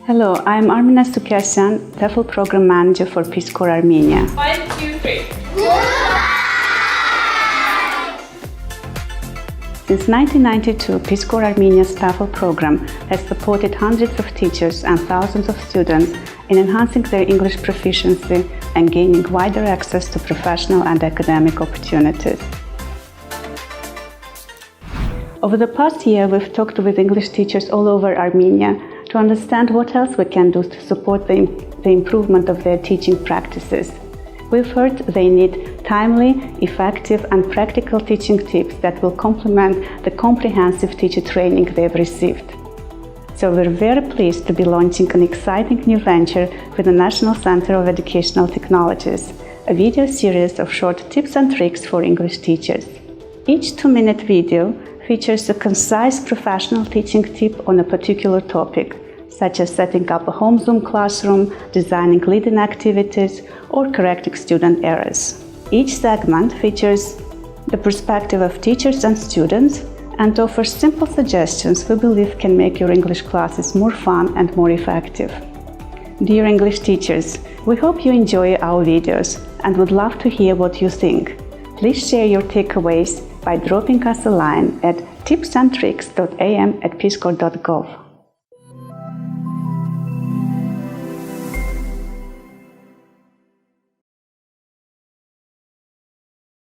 Hello, I'm Armenia Sukasyan, TEFL Program Manager for Peace Corps Armenia. 1, 2, 3. Since 1992, Peace Corps Armenia's TEFL program has supported hundreds of teachers and thousands of students in enhancing their English proficiency and gaining wider access to professional and academic opportunities. Over the past year, we've talked with English teachers all over Armenia to understand what else we can do to support the improvement of their teaching practices. We've heard they need timely, effective and practical teaching tips that will complement the comprehensive teacher training they've received. So we're very pleased to be launching an exciting new venture with the National Center of Educational Technologies, a video series of short tips and tricks for English teachers. Each 2-minute video features a concise professional teaching tip on a particular topic, such as setting up a home Zoom classroom, designing leading activities, or correcting student errors. Each segment features the perspective of teachers and students and offers simple suggestions we believe can make your English classes more fun and more effective. Dear English teachers, we hope you enjoy our videos and would love to hear what you think. Please share your takeaways by dropping us a line at tipsandtricks.am@peacecorps.gov.